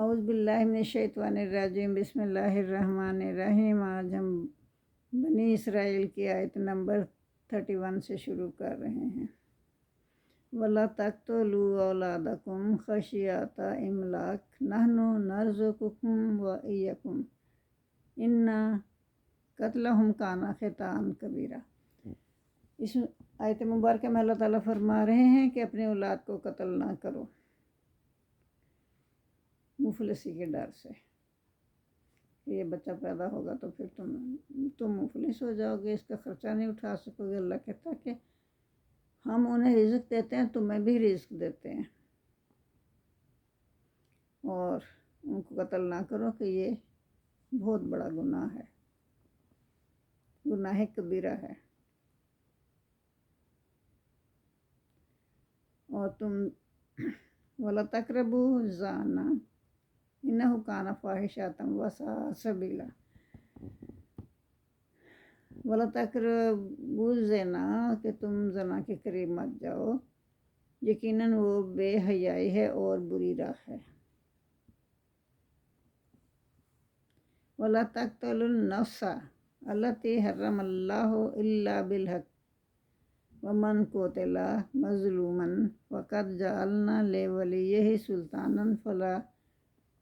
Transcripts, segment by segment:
اعوذ باللہ من الشیطان الرجیم، بسم اللہ الرحمن الرحیم۔ آج ہم بنی اسرائیل کی آیت نمبر 31 سے شروع کر رہے ہیں۔ وَلَا تَقْتُلُوا أَوْلَادَكُمْ خَشْیَةَ إِمْلَاقٍ نَحْنُ نَرْزُقُكُمْ وَإِيَّاكُمْ إِنَّ قَتْلَهُمْ كَانَ خِطْئًا كَبِیرًا۔ اس آیت مبارکہ میں اللہ تعالیٰ فرما رہے ہیں کہ اپنی اولاد کو قتل نہ کرو، مفلسی کے ڈر سے کہ یہ بچہ پیدا ہوگا تو پھر تم مفلس ہو جاؤ گے، اس کا خرچہ نہیں اٹھا سکو گے۔ اللہ کہتا ہے کہ ہم انہیں رزق دیتے ہیں، تمہیں بھی رزق دیتے ہیں، اور ان کو قتل نہ کرو کہ یہ بہت بڑا گناہ ہے، گناہ کبیرہ ہے۔ اور تم وَلَا تَقْرَبُوا الزَّنَا إِنَّهُ كَانَ فَاحِشَةً وَسَاءَ سَبِیلًا۔ وَلَا تَقْرَبُوا الزِّنَا کہ تم زنا کے قریب مت جاؤ، یقیناً وہ بے حیائی ہے اور بری راہ ہے۔ وَلَا تَقْتُلُوا النَّفْسَ الَّتِی حَرَّمَ اللَّهُ إِلَّا بِالْحَقِّ وَمَنْ قُتِلَ مَظْلُومًا فَقَدْ جَعَلْنَا لِوَلِيِّهِ سُلْطَانًا فَلَا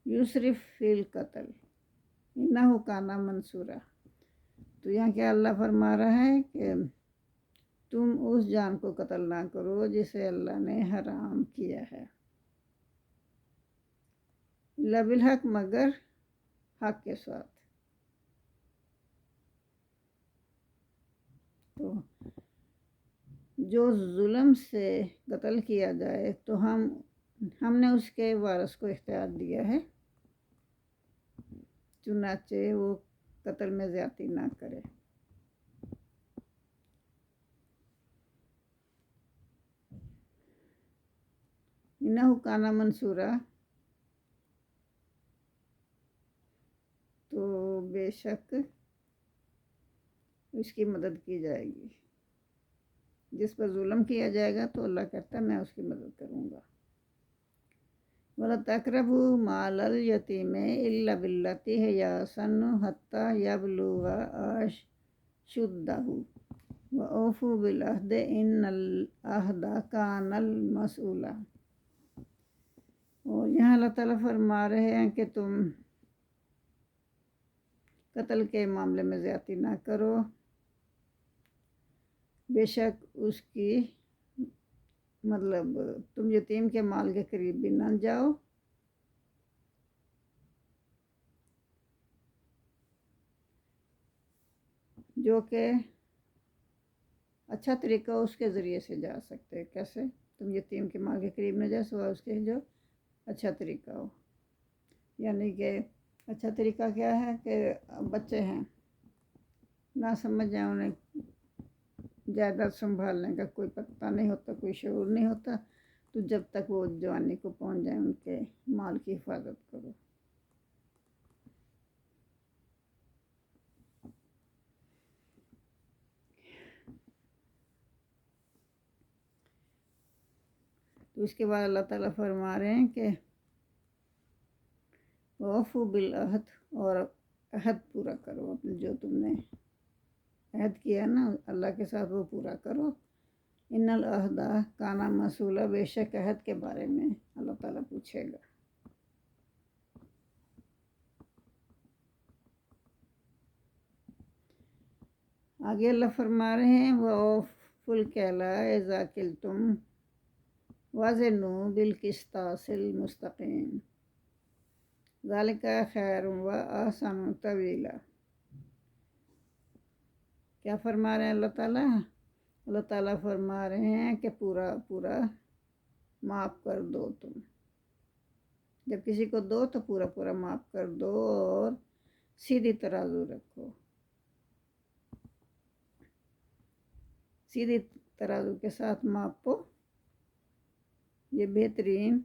یُسْرِف فِی القتل إِنَّهُ کَانَ مَنْصُورًا۔ تو یہاں کیا اللہ فرما رہا ہے کہ تم اس جان کو قتل نہ کرو جسے اللہ نے حرام کیا ہے، الا بالحق مگر حق کے ساتھ۔ تو جو ظلم سے قتل کیا جائے تو ہم نے اس کے وارث کو اختیار دیا ہے، چنانچہ وہ قتل میں زیادتی نہ کرے۔ انہو کانا منصورا، تو بے شک اس کی مدد کی جائے گی۔ جس پر ظلم کیا جائے گا تو اللہ کہتا ہے میں اس کی مدد کروں گا۔ وَلَا تَقْرَبُوا مَالَ الْيَتِيمِ إِلَّا بِالَّتِی ہِیَ أَحْسَنُ حَتَّى يَبْلُغَ أَشُدَّهُ وَأَوْفُوا بِالْعَہْدِ إِنَّ الْعَہْدَ کَانَ مَسْئُولًا۔ اور یہاں اللہ تعالیٰ فرما رہے ہیں کہ تم قتل کے معاملے میں زیادتی نہ کرو، بے شک اس کی تم یتیم کے مال کے قریب بھی نہ جاؤ، جو کہ اچھا طریقہ اس کے ذریعے سے جا سکتے۔ کیسے؟ تم یتیم کے مال کے قریب نہ جاؤ سوائے اس کے جو اچھا طریقہ ہو۔ یعنی کہ اچھا طریقہ کیا ہے کہ بچے ہیں، نہ سمجھ جائیں، انہیں جائیداد سنبھالنے کا کوئی پتہ نہیں ہوتا، کوئی شعور نہیں ہوتا، تو جب تک وہ جوانی کو پہنچ جائیں ان کے مال کی حفاظت کرو۔ تو اس کے بعد اللہ تعالیٰ فرما رہے ہیں کہ وَأَوْفُوا بِالْعَہْدِ، اور عہد پورا کرو، جو تم نے عہد کیا نا اللہ کے ساتھ وہ پورا کرو۔ ان العہد کان مسئولا، بے شک عہد کے بارے میں اللہ تعالیٰ پوچھے گا۔ آگے اللہ فرما رہے ہیں وَأَوْفُوا الْکَیلَ إِذَا کِلْتُمْ وَزِنُوا بِالْقِسْطَاسِ الْمُسْتَقِیمِ ذَلِکَ خَیْرٌ وَأَحْسَنُ تَأْوِیلًا۔ کیا فرما رہے ہیں اللہ تعالیٰ؟ اللہ تعالیٰ فرما رہے ہیں کہ پورا معاف کر دو، تم جب کسی کو دو تو پورا معاف کر دو، اور سیدھی ترازو رکھو، سیدھی ترازو کے ساتھ ماپو، یہ بہترین،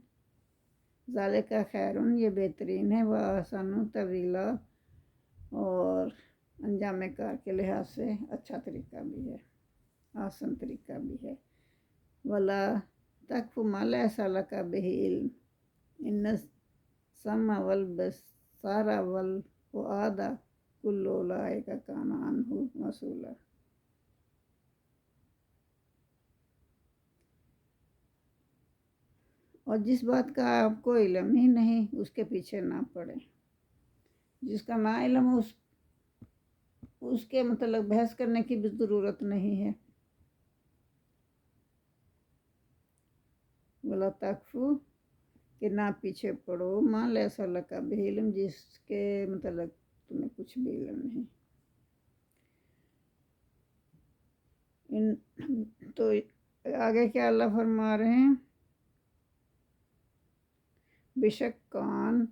ذالک خیرن، یہ بہترین ہے، وَأَحْسَنُ تَأْویلًا، اور انجام کار کے لحاظ سے اچھا طریقہ بھی ہے، آسان طریقہ بھی ہے۔ وَلَا تَقْفُ مَا لَیسَ لَکَ بِہ عِلْم إِنَّ السمع والبصر والفؤاد کل اولئک کان عنہ مسئولا۔ اور جس بات کا آپ کو علم ہی نہیں اس کے پیچھے نہ پڑیں، جس کا نہ علم اس کے متعلق بحث کرنے کی بھی ضرورت نہیں ہے۔ وَلَا تَقْفُ کہ نہ پیچھے پڑو مَا لَيْسَ لَكَ بِهِ علم جس کے متعلق تمہیں کچھ بھی علم نہیں۔ تو آگے کیا اللہ فرما رہے ہیں؟ بے شک کان،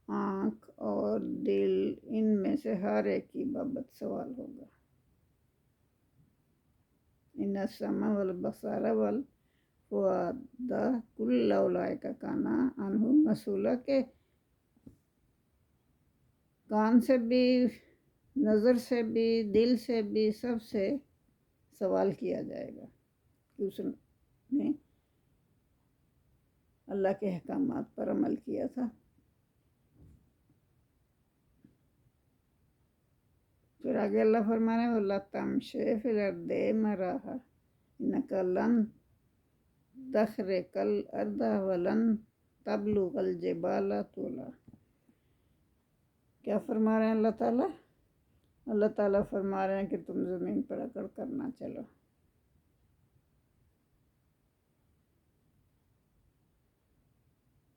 آنکھ اور دل ان میں سے ہر ایک کی بابت سوال ہوگا۔ ان السمع والبصر والفؤاد کل اولئک کان عنہ مسئولا کہ کان سے بھی، نظر سے بھی، دل سے بھی، سب سے سوال کیا جائے گا کہ اس نے اللہ کے احکامات پر عمل کیا تھا۔ پھر آگے اللہ فرما رہے ہیں وَلَا تَمْشِ فِي الْأَرْضِ مَرَحًا إِنَّكَ لَن تَخْرِقَ الْأَرْضَ وَلَن تَبْلُغَ الْجِبَالَ طُولًا۔ کیا فرما رہے ہیں اللہ تعالیٰ؟ اللہ تعالیٰ فرما رہے ہیں کہ تم زمین پر اکڑ کر نہ چلو۔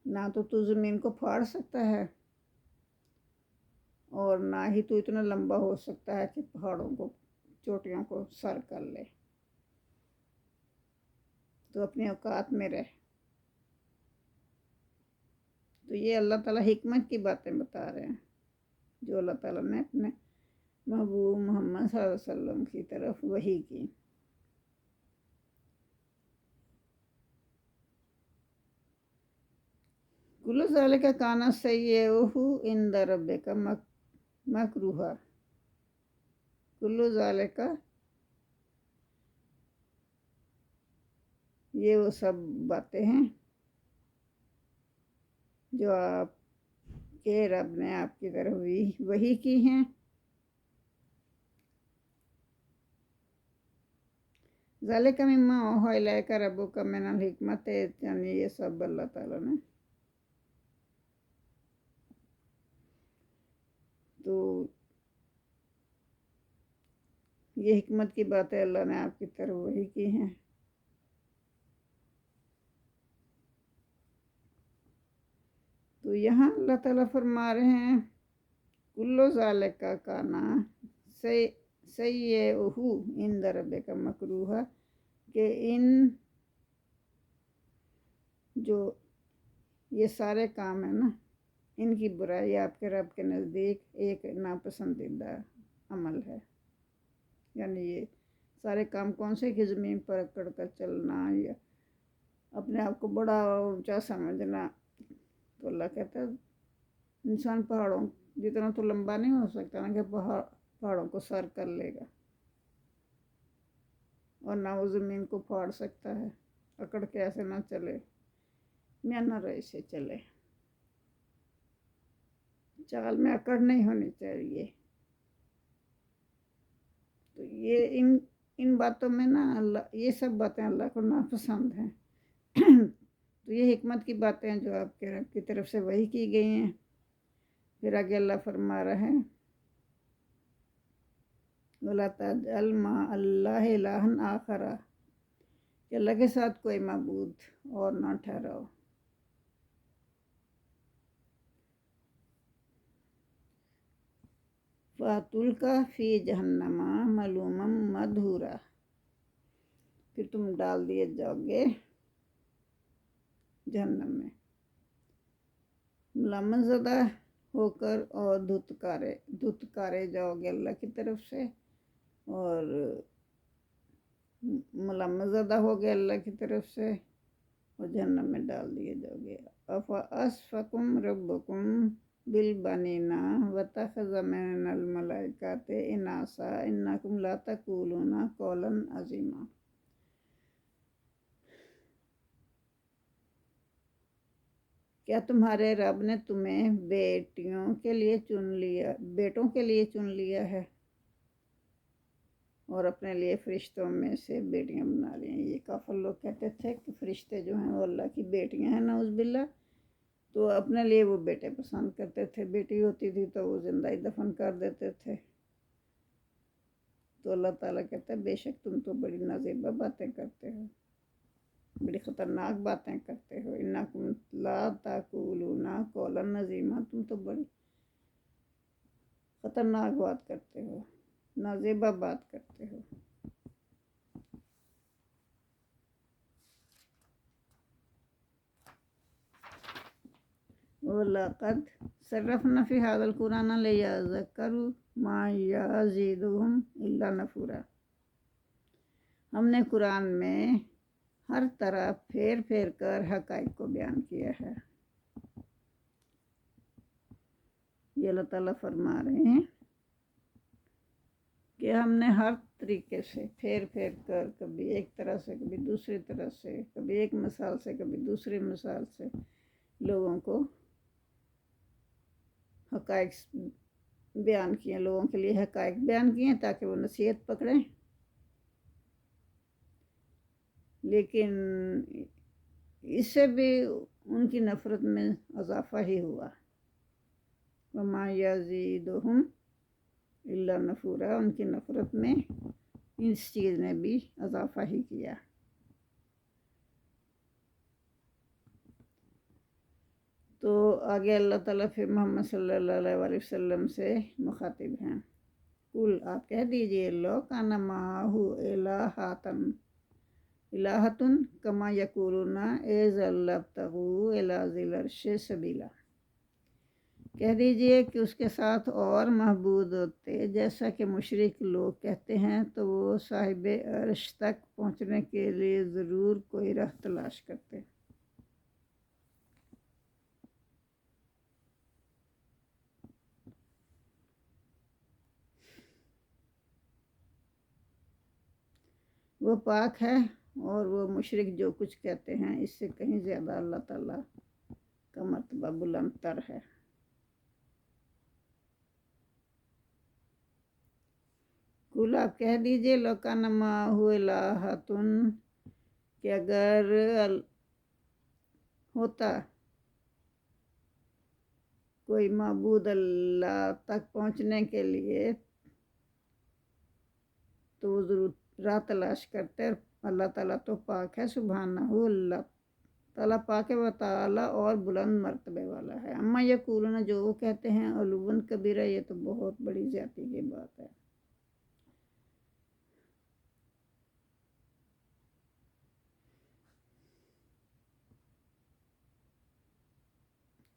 نہ تو زمین کو پھاڑ سکتا ہے اور نہ ہی تو اتنا لمبا ہو سکتا ہے کہ پہاڑوں کو، چوٹیوں کو سر کر لے۔ تو اپنے اوقات میں رہ۔ تو یہ اللہ تعالیٰ حکمت کی باتیں بتا رہے ہیں جو اللہ تعالیٰ نے اپنے محبوب محمد صلی اللہ علیہ وسلم کی طرف وحی کی۔ کل ذالک کان سیئہ عند ربک مکروہا۔ کل ذالک یہ وہ سب باتیں ہیں جو آپ کے رب نے آپ کی طرف وحی کی ہیں۔ ذالک مما اوحی الیک ربک من الحکمت، یعنی یہ سب اللہ تعالیٰ نے تو یہ حکمت کی باتیں اللہ نے آپ کی طرف وحی کی ہیں۔ تو یہاں اللہ تعالیٰ فرما رہے ہیں کلو ذالک کان سیئہ عند ربک مکروہا کہ ان جو یہ سارے کام ہیں نا، ان کی برائی آپ کے رب کے نزدیک ایک ناپسندیدہ عمل ہے۔ یعنی یہ سارے کام کون سے کہ زمین پر اکڑ کر چلنا یا اپنے آپ کو بڑا اونچا سمجھنا۔ تو اللہ کہتا ہے انسان پہاڑوں جتنا تو لمبا نہیں ہو سکتا نا کہ پہاڑوں کو سر کر لے گا، اور نہ وہ زمین کو پھاڑ سکتا ہے، اکڑ کے ایسے نہ چلے، نہ رہے سے چلے۔ چال میں اکڑ نہیں ہونی چاہیے۔ تو یہ ان باتوں میں نا اللہ، یہ سب باتیں اللہ کو ناپسند ہیں۔ تو یہ حکمت کی باتیں ہیں جو آپ کے رب کی طرف سے وحی کی گئی ہیں۔ پھر آگے اللہ فرما رہے ہیں وَلَا تَجْعَلْ مَعَ اللہِ إِلَٰهًا آخَرَ کہ اللہ کے ساتھ کوئی معبود اور نہ ٹھہراؤ۔ فَتُلْقَىٰ فِي جَهَنَّمَ مَلُومًا مَدْحُورًا پھر تم ڈال دیے جاؤ گے جہنم میں ملامت زدہ ہو کر، اور دھتکارے جاؤ گے اللہ کی طرف سے، اور ملامت زدہ ہو گے اللہ کی طرف سے، اور جہنم میں ڈال دیے جاؤ گے۔ أَفَأَصْفَاكُمْ رَبُّكُمْ بِالْبَنِينَ وَاتَّخَذَ مِنَ الْمَلَائِكَةِ إِنَاثًا إِنَّكُمْ لَتَقُولُونَ قَوْلًا عَظِيمًا۔ کیا تمہارے رب نے تمہیں بیٹوں کے لیے چن لیا ہے اور اپنے لیے فرشتوں میں سے بیٹیاں بنا لی ہیں۔ یہ کافر لوگ کہتے تھے کہ فرشتے جو ہیں وہ اللہ کی بیٹیاں ہیں، نعوذ باللہ، تو اپنے لیے وہ بیٹے پسند کرتے تھے، بیٹی ہوتی تھی تو وہ زندہ ہی دفن کر دیتے تھے۔ تو اللہ تعالیٰ کہتا ہے بے شک تم تو بڑی نازیبہ باتیں کرتے ہو، بڑی خطرناک باتیں کرتے ہو، انکم لا تقولون قولا عظیما، تم تو بڑی خطرناک بات کرتے ہو، نازیبہ بات کرتے ہو۔ وَلَقَدْ صَرَّفْنَا فِي هَذَا الْقُرْآنَ لِيَذَّكَّرُوا مَا يَزِيدُهُمْ إِلَّا نُفُورًا۔ ہم نے قرآن میں ہر طرح پھیر پھیر کر حقائق کو بیان کیا ہے۔ یہ اللہ تعالیٰ فرما رہے ہیں کہ ہم نے ہر طریقے سے پھیر پھیر کر، کبھی ایک طرح سے، کبھی دوسری طرح سے، کبھی ایک مثال سے، کبھی دوسری مثال سے لوگوں کو حقائق بیان کیے، لوگوں کے لیے حقائق بیان کیے تاکہ وہ نصیحت پکڑیں، لیکن اس سے بھی ان کی نفرت میں اضافہ ہی ہوا۔ وَمَا يَزِيدُهُمْ إِلَّا نُفُورًا، ان کی نفرت میں اس چیز نے بھی اضافہ ہی کیا۔ تو آگے اللہ تعالیٰ پھر محمد صلی اللہ علیہ وسلم سے مخاطب ہیں، قل، آپ کہہ دیجئے، لو کان معہ الہۃ کما یقولون اذا لابتغوا الی ذی العرش سبیلا، کہہ دیجئے کہ اس کے ساتھ اور معبود ہوتے جیسا کہ مشرک لوگ کہتے ہیں تو وہ صاحب عرش تک پہنچنے کے لیے ضرور کوئی راہ تلاش کرتے۔ وہ پاک ہے اور وہ مشرک جو کچھ کہتے ہیں اس سے کہیں زیادہ اللہ تعالیٰ کا مرتبہ بلند تر ہے۔ قل، آپ کہہ دیجئے، لو کان معہ الہۃ، کہ اگر ہوتا کوئی معبود اللہ تک پہنچنے کے لیے تو وہ ضرور راہ تلاش کرتے، اللہ تعالیٰ تو پاک ہے، سبحانہ، اللہ تعالیٰ پاک و تعالیٰ اور بلند مرتبے والا ہے۔ اما یقولون، جو وہ کہتے ہیں، علوا کبیرہ، یہ تو بہت بڑی زیادتی کی بات ہے۔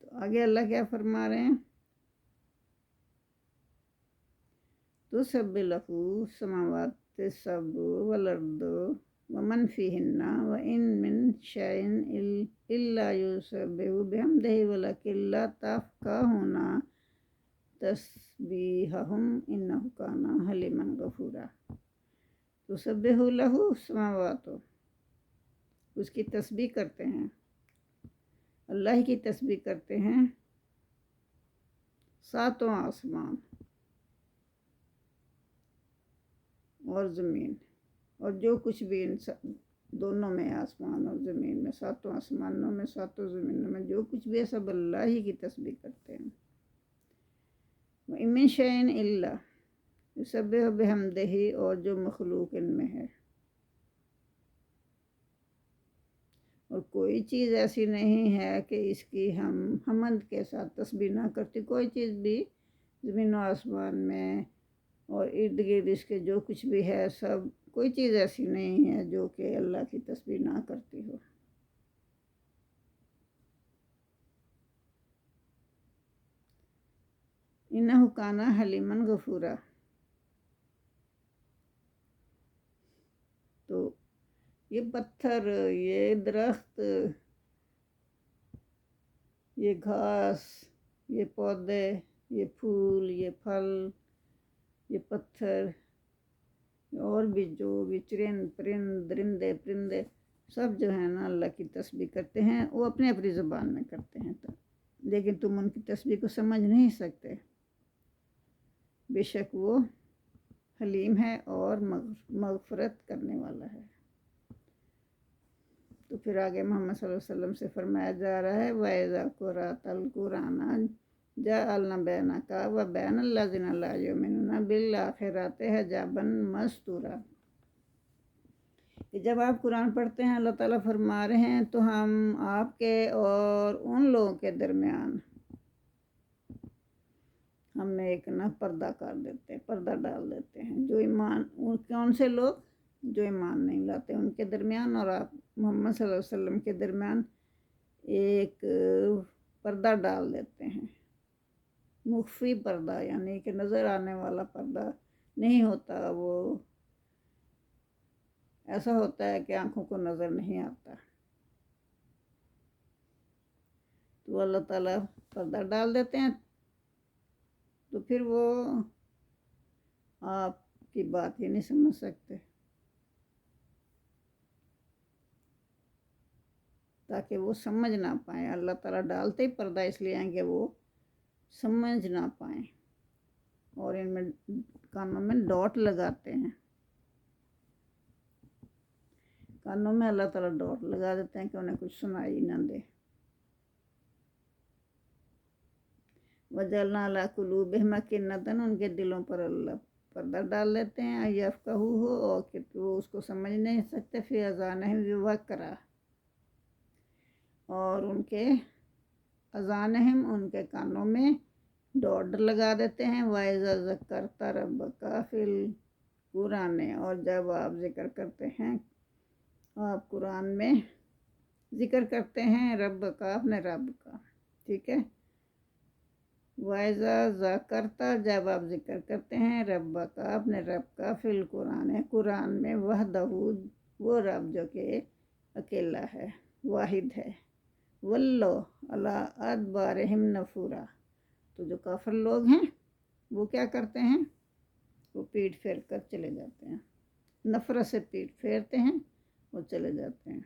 تو آگے اللہ کیا فرما رہے ہیں، تسبح لہ السماوات السبع والارض ومن فیہن وان من شیء الا یسبح بحمدہ ولکن لا تفقہون تسبیحہم انہ کان حلیما غفورا۔ تسبح لہ السماوات، اس کی تسبیح کرتے ہیں، اللہ کی تسبیح کرتے ہیں ساتوں آسمان اور زمین، اور جو کچھ بھی ان دونوں میں، آسمان اور زمین میں، ساتوں آسمانوں میں، ساتوں زمینوں میں جو کچھ بھی ہے سب اللہ ہی کی تسبیح کرتے ہیں۔ وَإِن مِّن شَيْءٍ إِلَّا يُسَبِّحُ بِحَمْدِهِ، اور جو مخلوق ان میں ہے، اور کوئی چیز ایسی نہیں ہے کہ اس کی ہم حمد کے ساتھ تسبیح نہ کرتی، کوئی چیز بھی زمین و آسمان میں اور ارد گرد اس کے جو کچھ بھی ہے سب، کوئی چیز ایسی نہیں ہے جو کہ اللہ کی تسبیح نہ کرتی ہو۔ انہ کان حلیما غفورا، تو یہ پتھر، یہ درخت، یہ گھاس، یہ پودے، یہ پھول، یہ پھل، یہ پتھر، اور بھی جو بھی چرند پرند، درندے پرندے، سب جو ہے نا اللہ کی تسبیح کرتے ہیں، وہ اپنے اپنی زبان میں کرتے ہیں، تو لیکن تم ان کی تسبیح کو سمجھ نہیں سکتے، بے شک وہ حلیم ہے اور مغفرت کرنے والا ہے۔ تو پھر آگے محمد صلی اللہ علیہ وسلم سے فرمایا جا رہا ہے وَإِذَا قُرِئَ الْقُرْآنُ جَعَلْنَا بَيْنَكَ وَبَيْنَ الَّذِينَ لَا يُؤْمِنُونَ بِالْآخِرَةِ حِجَابًا مَسْتُورًا، کہ جب آپ قرآن پڑھتے ہیں اللہ تعالیٰ فرما رہے ہیں تو ہم آپ کے اور ان لوگوں کے درمیان ہم ایک نا پردہ کر دیتے ہیں، پردہ ڈال دیتے ہیں، جو ایمان، کون سے لوگ جو ایمان نہیں لاتے ان کے درمیان اور آپ محمد صلی اللہ علیہ وسلم کے درمیان ایک پردہ ڈال دیتے ہیں، مخفی پردہ، یعنی کہ نظر آنے والا پردہ نہیں ہوتا، وہ ایسا ہوتا ہے کہ آنکھوں کو نظر نہیں آتا، تو اللہ تعالیٰ پردہ ڈال دیتے ہیں، تو پھر وہ آپ کی بات ہی نہیں سمجھ سکتے، تاکہ وہ سمجھ نہ پائیں۔ اللہ تعالیٰ ڈالتے ہی پردہ اس لیے ہیں کہ وہ سمجھ نہ پائیں، اور ان میں کانوں میں ڈاٹ لگاتے ہیں، کانوں میں اللہ تعالیٰ ڈاٹ لگا دیتے ہیں کہ انہیں کچھ سنائی نہ دے۔ وَجَعَلْنَا عَلَىٰ قُلُوبِهِمْ أَكِنَّةً، ان کے دلوں پر اللہ پردہ ڈال دیتے ہیں، يَفْقَهُوهُ، اور کہ وہ اس کو سمجھ نہیں سکتے، فِي آذَانِهِمْ وَقْرًا، اور ان کے اذانہم، ان کے کانوں میں ڈوڈ لگا دیتے ہیں، وَإِذَا ذَكَّرْتَ رَبَّكَ فِي الْقُرْآنِ، اور جب آپ ذکر کرتے ہیں، آپ قرآن میں ذکر کرتے ہیں رب کا، اپنے رب کا، ٹھیک ہے، وَإِذَا ذَكَرْتَ، جب آپ ذکر کرتے ہیں رب کا، اپنے رب کا، فی القرآن، قرآن میں، وحدہ، وہ رب جو کہ اکیلا ہے، واحد ہے، وَلَّوْا عَلَىٰ أَدْبَارِهِمْ نُفُورًا، تو جو کافر لوگ ہیں وہ کیا کرتے ہیں، وہ پیٹ پھیر کر چلے جاتے ہیں، نفرت سے پیٹ پھیرتے ہیں، وہ چلے جاتے ہیں۔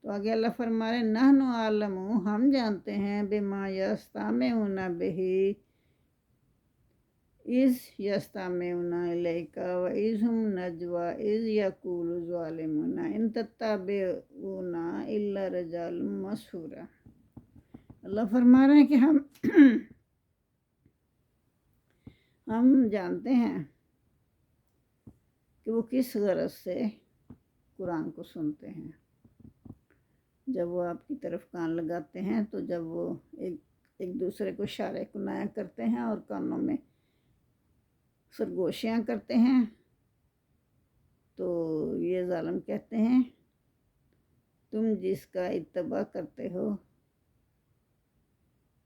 تو آگے اللہ فرما رہے نحن عالم، ہم جانتے ہیں، بما یستمعون بہ، اذ یستمعون الیک واذ هم نجوی اذ یقول الظالمون ان تتبعون الا رجالا مسحورا۔ اللہ فرما رہے ہیں کہ ہم جانتے ہیں کہ وہ کس غرض سے قرآن کو سنتے ہیں، جب وہ آپ کی طرف کان لگاتے ہیں تو جب وہ ایک دوسرے کو اشارے کنایا کرتے ہیں اور کانوں میں سرگوشیاں کرتے ہیں، تو یہ ظالم کہتے ہیں تم جس کا اتباع کرتے ہو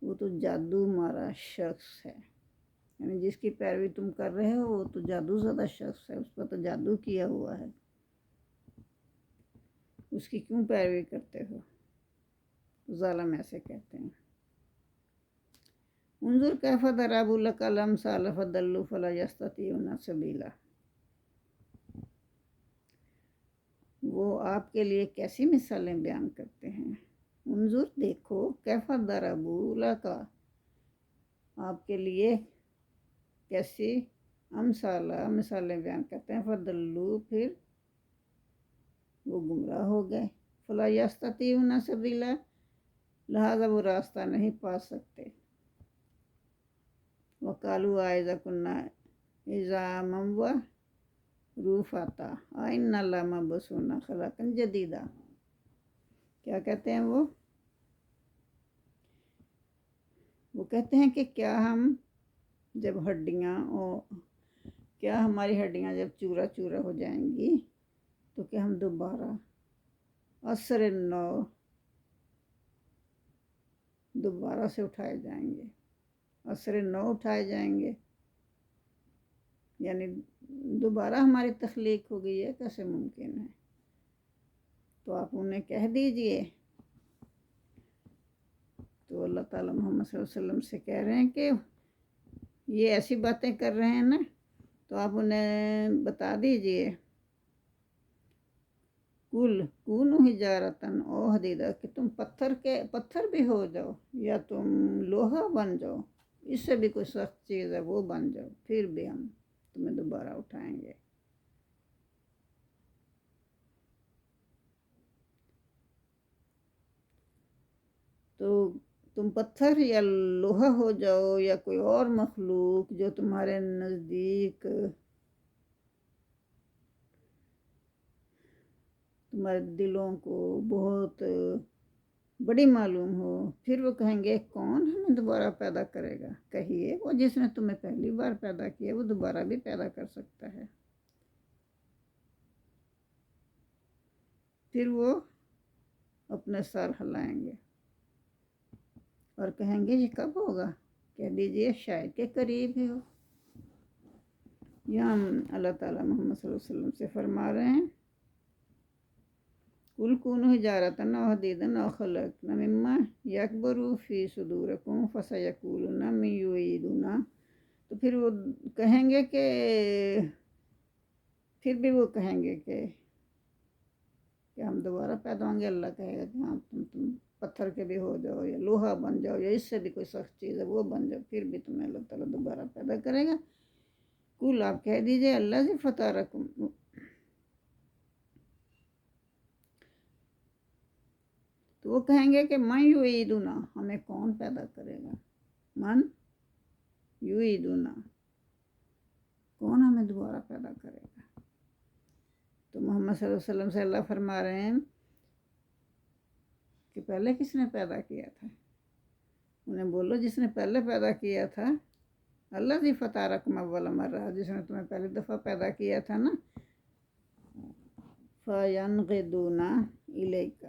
وہ تو جادو مارا شخص ہے، یعنی جس کی پیروی تم کر رہے ہو وہ تو جادو زدہ شخص ہے، اس پر تو جادو کیا ہوا ہے، اس کی کیوں پیروی کرتے ہو، ظالم ایسے کہتے ہیں۔ انظر کیف ضربوا لک الامثال فضلوا فلا یستطیعون سبیلا، وہ آپ کے لیے کیسی مثالیں بیان کرتے ہیں، انظر دیکھو، کیف ضربوا لک، آپ کے لیے کیسی مثالیں بیان کرتے ہیں، فضلوا، پھر وہ گمراہ ہو گئے، فلا یستطیعون سبیلا، لہذا وہ راستہ نہیں پا سکتے، وقالوا اذا كنا عظاما ورفاتا ائنا لمبعوثون خلقا جدیدا، کیا کہتے ہیں وہ کہتے ہیں کہ کیا ہم جب کیا ہماری ہڈیاں جب چورا چورا ہو جائیں گی تو کہ ہم دوبارہ عصر نو دوبارہ سے اٹھائے جائیں گے، عصر نو اٹھائے جائیں گے، یعنی دوبارہ ہماری تخلیق ہو گئی ہے، کیسے ممکن ہے، تو آپ انہیں کہہ دیجئے، تو اللہ تعالیٰ محمد صلی اللہ علیہ وسلم سے کہہ رہے ہیں کہ یہ ایسی باتیں کر رہے ہیں نا، تو آپ انہیں بتا دیجئے کل کونو حجارتن او حدیدہ کہ تم پتھر بھی ہو جاؤ یا تم لوہا بن جاؤ، اس سے بھی کوئی سخت چیز ہے وہ بن جاؤ، پھر بھی ہم تمہیں دوبارہ اٹھائیں گے۔ تو تم پتھر یا لوہا ہو جاؤ یا کوئی اور مخلوق جو تمہارے نزدیک تمہارے دلوں کو بہت بڑی معلوم ہو، پھر وہ کہیں گے کون ہمیں دوبارہ پیدا کرے گا؟ کہیے وہ جس نے تمہیں پہلی بار پیدا کیا وہ دوبارہ بھی پیدا کر سکتا ہے۔ پھر وہ اپنے سر ہلائیں گے اور کہیں گے یہ کب ہوگا؟ کہہ دیجئے شاید کہ قریب ہی ہو۔ یہاں اللہ تعالیٰ محمد صلی اللہ علیہ وسلم سے فرما رہے ہیں قُلْ كُونُوا حِجَارَةً أَوْ حَدِيدًا أَوْ خَلَقْنَا مِمَّا يَكْبُرُ فِي صُدُورِكُمْ فَسَيَقُولُونَ مَن يُعِيدُنَا۔ تو پھر وہ کہیں گے کہ پھر بھی وہ کہیں گے کہ ہم دوبارہ پیدا ہوں گے۔ اللہ کہے گا کہ ہاں تم پتھر کے بھی ہو جاؤ یا لوہا بن جاؤ یا اس سے بھی کوئی سخت چیز ہے وہ بن جاؤ، پھر بھی تمہیں اللہ تعالیٰ دوبارہ پیدا کرے گا۔ قُلْ آپ کہہ دیجئے الذی فطرکم، تو وہ کہیں گے کہ من یعیدنا، ہمیں کون پیدا کرے گا؟ من یعیدنا، کون ہمیں دوبارہ پیدا کرے گا؟ تو محمد صلی اللہ علیہ وسلم سے اللہ فرما رہے ہیں کہ پہلے کس نے پیدا کیا تھا؟ انہیں بولو جس نے پہلے پیدا کیا تھا، الذی فطرکم اول مرہ، جس نے تمہیں پہلی دفعہ پیدا کیا تھا نا، فینغضون الیک،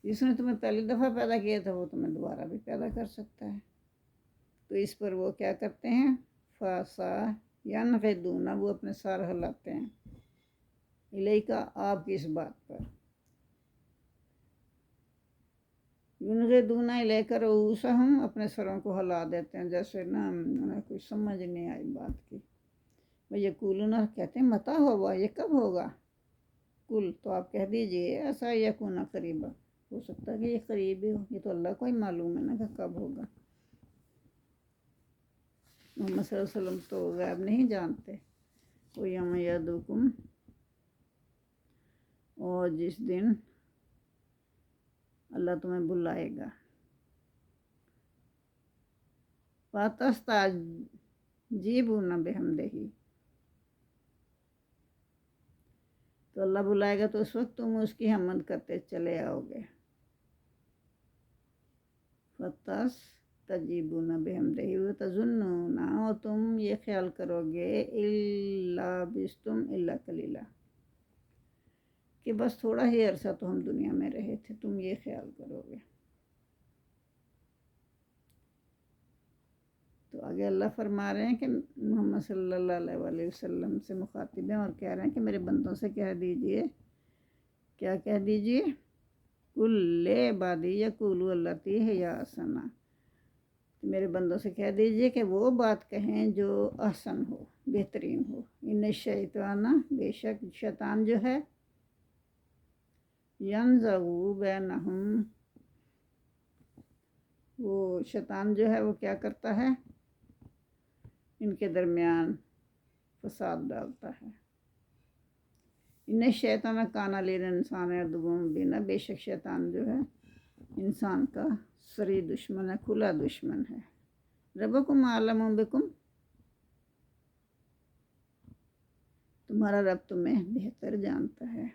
جس نے تمہیں پہلی دفعہ پیدا کیا تھا وہ تمہیں دوبارہ بھی پیدا کر سکتا ہے۔ تو اس پر وہ کیا کرتے ہیں؟ فاسا ینغضون، وہ اپنے سر ہلاتے ہیں، الیک، آپ کی اس بات پر، ینغضون الیک رؤوسہم، اپنے سروں کو ہلا دیتے ہیں، جیسے نا انہیں کوئی سمجھ نہیں آئی بات کی۔ وَیَقُولُونَ، کہتے ہیں متیٰ ہوگا، یہ کب ہوگا؟ کل، تو آپ کہہ دیجئے عسیٰ یکون قریبا، ہو سکتا ہے کہ یہ قریب ہی ہو، یہ تو اللہ کو ہی معلوم ہے نا کہ کب ہوگا۔ محمد صلی اللہ علیہ وسلم تو غیب نہیں جانتے۔ وَیَوْمَ یَدْعُوکُمْ، اور جس دن اللہ تمہیں بلائے گا، فَتَسْتَجِیبُونَ بِحَمْدِہِ، تو اللہ بلائے گا تو اس وقت تم اس کی حمد کرتے چلے آؤ گے۔ فَتَسْتَجِیبُونَ بِحَمْدِہِ وَتَظُنُّونَ، اور تم یہ خیال کرو گے إِن لَبِثْتُمْ إِلَّا قَلِیلًا، کہ بس تھوڑا ہی عرصہ تو ہم دنیا میں رہے تھے، تم یہ خیال کرو گے۔ تو آگے اللہ فرما رہے ہیں کہ محمد صلی اللہ علیہ وسلم سے مخاطب ہیں اور کہہ رہے ہیں کہ میرے بندوں سے کہہ دیجئے، کیا کہہ دیجئے؟ قُل لِعِبَادِی یَقُولُوا الَّتِی ہِیَ احسن، میرے بندوں سے کہہ دیجئے کہ وہ بات کہیں جو احسن ہو، بہترین ہو۔ ان الشیطان، بے شک شیطان جو ہے، ینزغ بینہم، وہ شیطان جو ہے وہ کیا کرتا ہے؟ ان کے درمیان فساد ڈالتا ہے۔ ان الشیطان کان للانسان عدوا مبینا، بے شک شیطان جو ہے انسان کا صریح دشمن ہے، کھلا دشمن ہے۔ ربکم اعلم بکم، تمہارا رب تمہیں بہتر جانتا ہے۔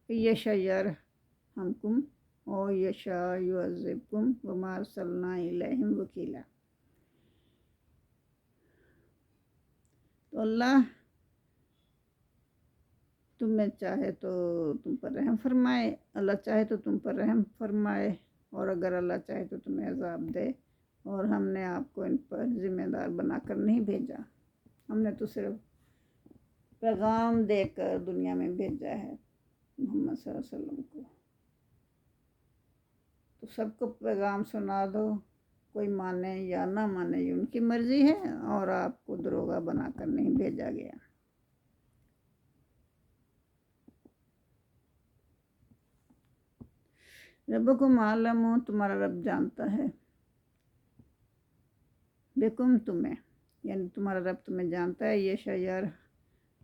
یشاء یرحمکم او یشاء یعذبکم وما ارسلنا الیہم وکیلا، تو اللہ تمہیں چاہے تو تم پر رحم فرمائے، اللہ چاہے تو تم پر رحم فرمائے، اور اگر اللہ چاہے تو تمہیں عذاب دے، اور ہم نے آپ کو ان پر ذمہ دار بنا کر نہیں بھیجا، ہم نے تو صرف پیغام دے کر دنیا میں بھیجا ہے محمد صلی اللہ علیہ وسلم کو۔ تو سب کو پیغام سنا دو، کوئی مانے یا نہ مانے یہ ان کی مرضی ہے، اور آپ کو دروغہ بنا کر نہیں بھیجا گیا۔ ربکم عالم، تمہارا رب جانتا ہے، بکم تمہیں، یعنی تمہارا رب تمہیں جانتا ہے، یہ شیار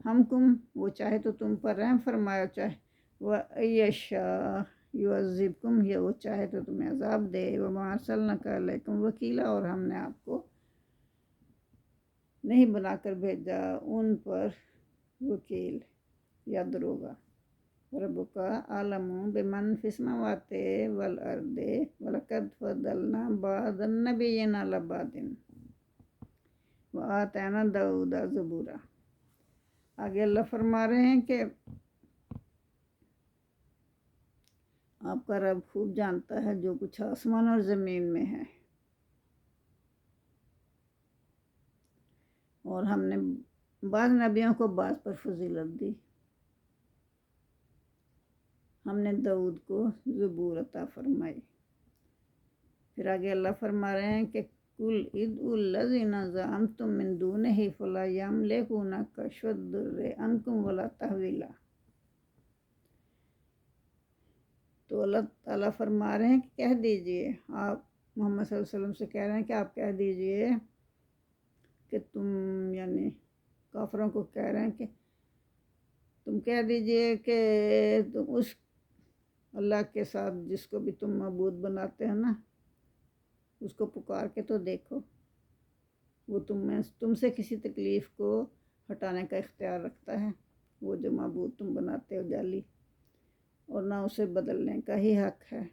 ہم کم، وہ چاہے تو تم پر رحم فرمائے، چاہے وہ یشاء یعذبکم، یہ وہ چاہے تو تمہیں عذاب دے، وما ارسلناک علیکم وکیلا، اور ہم نے آپ کو نہیں بنا کر بھیجا ان پر وکیل یا دروغہ۔ ربک عالم بمن فی السماوات والارض ولقد فضلنا بعض النبیین علی بعض وآتینا داؤد زبورا۔ آگے اللہ فرما رہے ہیں کہ آپ کا رب خوب جانتا ہے جو کچھ آسمان اور زمین میں ہے، اور ہم نے بعض نبیوں کو بعض پر فضیلت دی، ہم نے داؤد کو زبور عطا فرمائی۔ پھر آگے اللہ فرما رہے ہیں کہ قل ادعوا الذین زعمتم من دونہ فلا یملکون کشف الضر عنکم ولا تحویلا۔ تو اللہ تعالیٰ فرما رہے ہیں کہ کہہ دیجئے، آپ محمد صلی اللہ علیہ وسلم سے کہہ رہے ہیں کہ آپ کہہ دیجئے کہ تم، یعنی کافروں کو کہہ رہے ہیں کہ تم کہہ دیجئے کہ تم اس اللہ کے ساتھ جس کو بھی تم معبود بناتے ہیں نا، اس کو پکار کے تو دیکھو، وہ تم سے کسی تکلیف کو ہٹانے کا اختیار رکھتا ہے، وہ جو معبود تم بناتے ہو جعلی، اور نہ اسے بدلنے کا ہی حق ہے۔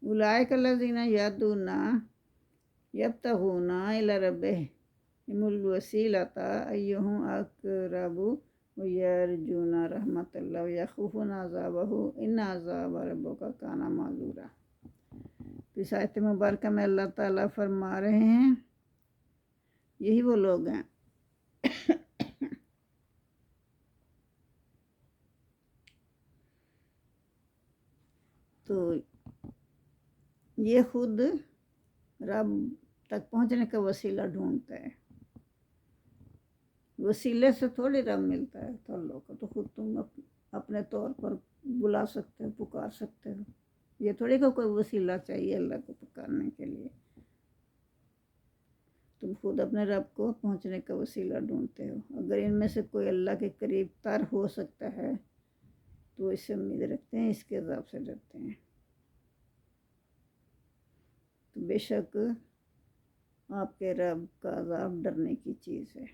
اولئک الذین یدعون یبتغون الی ربہم الوسیلۃ ایہم اقرب ویرجون رحمۃ اللہ ویخافون عذابہ ان عذاب ربک کان محذورا۔ اس آیت مبارکہ میں اللہ تعالیٰ فرما رہے ہیں یہی وہ لوگ ہیں تو یہ خود رب تک پہنچنے کا وسیلہ ڈھونڈتا ہے، وسیلے سے تھوڑی رب ملتا ہے، تو اللہ کو تو خود تم اپنے طور پر بلا سکتے ہو، پکار سکتے ہو، یہ تھوڑی کہ کوئی وسیلہ چاہیے اللہ کو پکارنے کے لیے، تم خود اپنے رب کو پہنچنے کا وسیلہ ڈھونڈتے ہو۔ اگر ان میں سے کوئی اللہ کے قریب تر ہو سکتا ہے تو اس سے امید رکھتے ہیں، اس کے عذاب سے ڈرتے ہیں۔ تو بے شک آپ کے رب کا عذاب ڈرنے کی چیز ہے۔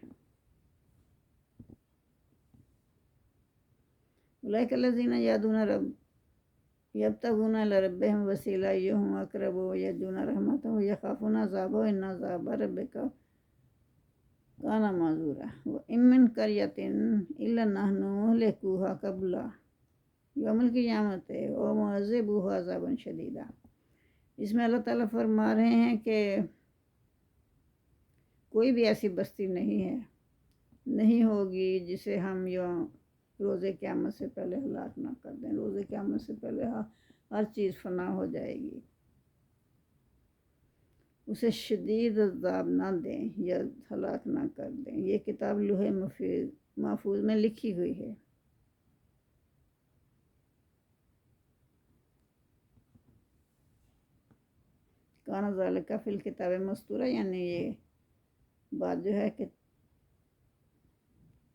اولئک الذین یدعون یبتغون الی ربہم الوسیلۃ ایہم اقرب ویرجون رحمتہ ویخافون عذابہ ان عذاب ربک کان محذورا۔ وإن من قریۃ الا نحن مہلکوها قبل یوم القیامۃ ومعذبوها عذابا شدیدا۔ اس میں اللہ تعالیٰ فرما رہے ہیں کہ کوئی بھی ایسی بستی نہیں ہوگی جسے ہم روز قیامت سے پہلے ہلاک نہ کر دیں، روز قیامت سے پہلے ہر چیز فنا ہو جائے گی، اسے شدید عذاب نہ دیں یا ہلاک نہ کر دیں۔ یہ کتاب لوح محفوظ میں لکھی ہوئی ہے۔ کان ذالک فی الکتاب مسطورا، یعنی یہ بات جو ہے کہ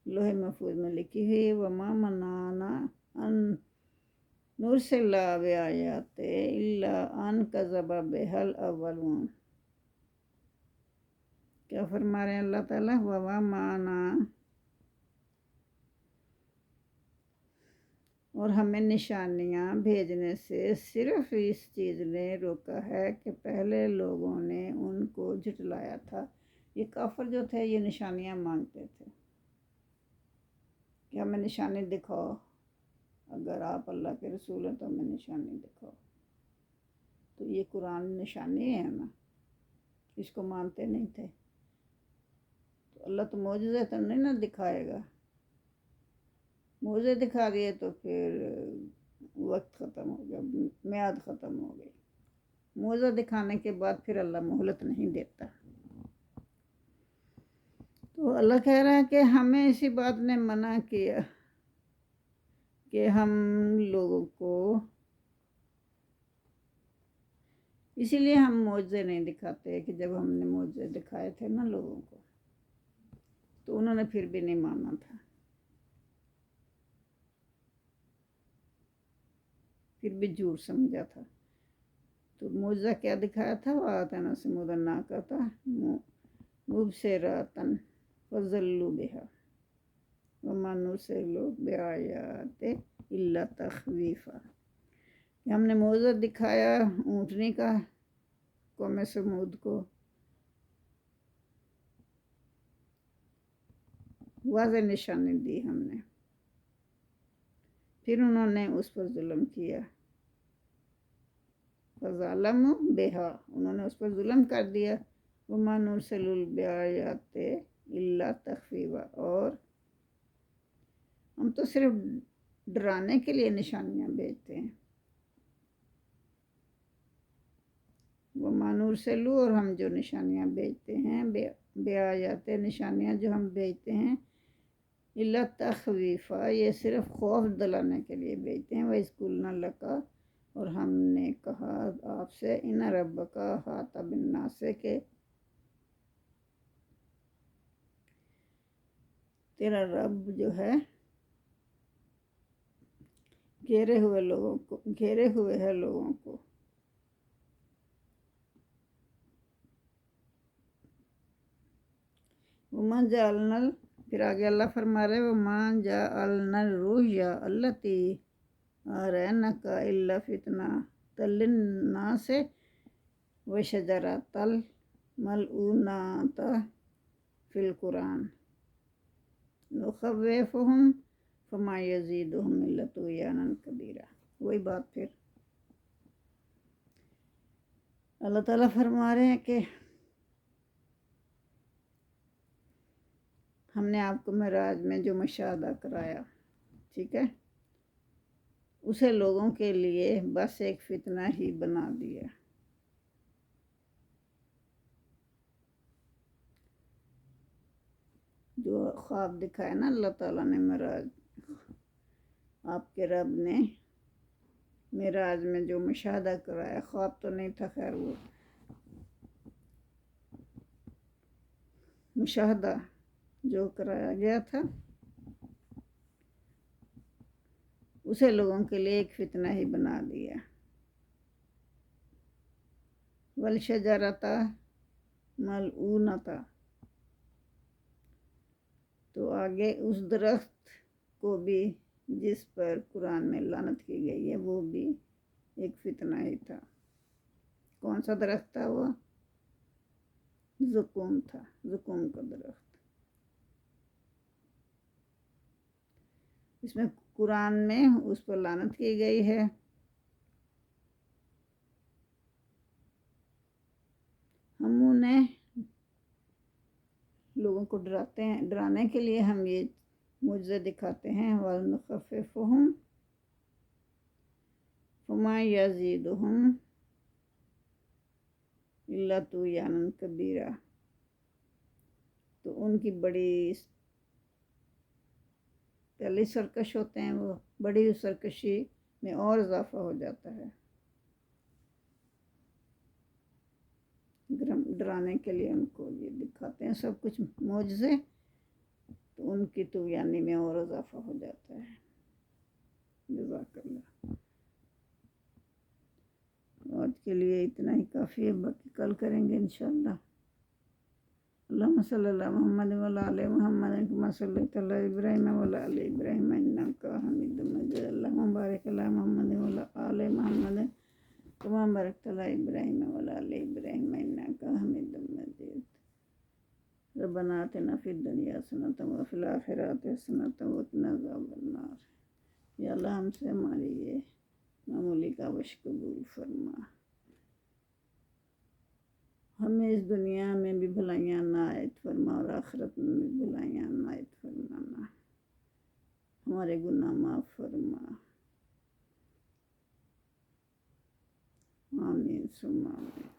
لوح محفوظ میں لکھی ہوئی۔ وما منعنا ان نرسل بآیات الا ان کذب بها الاولون۔ کیا فرما رہے ہیں اللہ تعالیٰ؟ وما منعنا، اور ہمیں نشانیاں بھیجنے سے صرف اس چیز نے روکا ہے کہ پہلے لوگوں نے ان کو جھٹلایا تھا۔ یہ کافر جو تھے یہ نشانیاں مانگتے تھے کہ ہمیں نشانی دکھاؤ، اگر آپ اللہ کے رسول ہیں تو ہمیں نشانی دکھاؤ۔ تو یہ قرآن نشانی ہے نا، اس کو مانتے نہیں تھے، تو اللہ تو معجزہ تو نہیں نہ دکھائے گا، موزے دکھا دیے تو پھر وقت ختم ہو گیا، میعاد ختم ہو گئی۔ موزہ دکھانے کے بعد پھر اللہ مہلت نہیں دیتا۔ تو اللہ کہہ رہا ہے کہ ہمیں اسی بات نے منع کیا کہ ہم لوگوں کو، اسی لیے ہم معجزے نہیں دکھاتے، کہ جب ہم نے معجزے دکھائے تھے نا لوگوں کو تو انہوں نے پھر بھی نہیں مانا تھا، پھر بھی جھوٹ سمجھا تھا۔ تو معجزہ کیا دکھایا تھا؟ وَآتَيْنَا ثَمُودَ النَّاقَةَ مُبْصِرَةً فَظَلُّوا بِهَا وَمَا نُرْسِلُ بِالْآيَاتِ إِلَّا تَخْوِيفًا۔ ہم نے معجزہ دکھایا اونٹنی کا قوم سمود کو، واضح نشانی دی ہم نے، پھر انہوں نے اس پر ظلم کیا، فَظَلَمُوا بِهَا، انہوں نے اس پر ظلم کر دیا، وَمَا نُرْسِلُ بِالْآيَاتِ إِلَّا تَخْوِيفًا، اور ہم تو صرف ڈرانے کے لیے نشانیاں بھیجتے ہیں۔ وَمَا نُرْسِلُ، اور ہم جو نشانیاں بھیجتے ہیں، بِآيَاتِ، نشانیاں جو ہم بھیجتے ہیں، إِلَّا تَخْوِيفًا، یہ صرف خوف دلانے کے لیے بھیجتے ہیں۔ وَإِذْ قُلْنَا لَكَ، اور ہم نے کہا آپ سے، إِنَّ رَبَّكَ أَحَاطَ بِالنَّاسِ، کہ تیرا رب جو ہے گھیرے ہوئے ہے لوگوں کو۔ وَمَا جَعَلْنَا، پھر آگے اللہ فرما رہے، وَمَا جَعَلْنَا الرُّؤْيَا الَّتِي أَرَيْنَاكَ إِلَّا فِتْنَةً لِلنَّاسِ وَالشَّجَرَةَ الْمَلْعُونَةَ فِي الْقُرْآنِ نُخَوِّفُهُمْ فَمَا يَزِيدُهُمْ إِلَّا طُغْيَانًا كَبِيرًا۔ وہی بات پھر اللہ تعالیٰ فرما رہے ہیں کہ ہم نے آپ کو معراج میں جو مشاہدہ کرایا، ٹھیک ہے، اسے لوگوں کے لیے بس ایک فتنہ ہی بنا دیا۔ جو خواب دکھایا نا اللہ تعالیٰ نے معراج، آپ کے رب نے معراج میں جو مشاہدہ کرایا، خواب تو نہیں تھا، خیر وہ مشاہدہ جو کرایا گیا تھا، اسے لوگوں کے لیے ایک فتنہ ہی بنا دیا۔ وَالشَّجَرَةَ مَلْعُونَةَ، تو آگے اس درخت کو بھی جس پر قرآن میں لعنت کی گئی ہے، وہ بھی ایک فتنہ ہی تھا۔ کون سا درخت تھا وہ؟ زقوم تھا، زقوم کا درخت۔ اس میں قرآن میں اس پر لعنت کی گئی ہے۔ ہم انہیں لوگوں کو ڈرانے کے لیے ہم یہ معجزے دکھاتے ہیں۔ وَنُخَوِّفُهُمْ فَمَا يَزِيدُهُمْ إِلَّا طُغْيَانًا كَبِيرًا، تو ان کی بڑی پہلی سرکش ہوتے ہیں، وہ بڑی سرکشی میں اور اضافہ ہو جاتا ہے۔ ڈرانے کے لیے ان کو یہ دکھاتے ہیں سب کچھ معجزے، تو ان کی طغیانی میں اور اضافہ ہو جاتا ہے۔ جزاک اللہ۔ آج کے لیے اتنا ہی کافی ہے، باقی کل کریں گے انشاءاللہ۔ اللہم صلی اللہ محمد وعلی آل محمد کما صلیت علی ابراہیم وعلی آل ابراہیم انک حمید مجید، اللہم بارک علی محمد وعلی آل محمد کما بارکت علی ابراہیم وعلی آل ابراہیم انک حمید مجید۔ ربنا آتنا فی الدنیا حسنۃ وفی الآخرۃ حسنۃ وقنا عذاب النار۔ یا اللہ ہم سے ہماری یہ معمولی کاوش قبول فرما، ہمیں اس دنیا میں بھی بھلائیاں عنایت فرما اور آخرت میں بھی بھلائیاں عنایت فرمانا۔ ہمارے گناہ معاف فرما. آمین ثم آمین.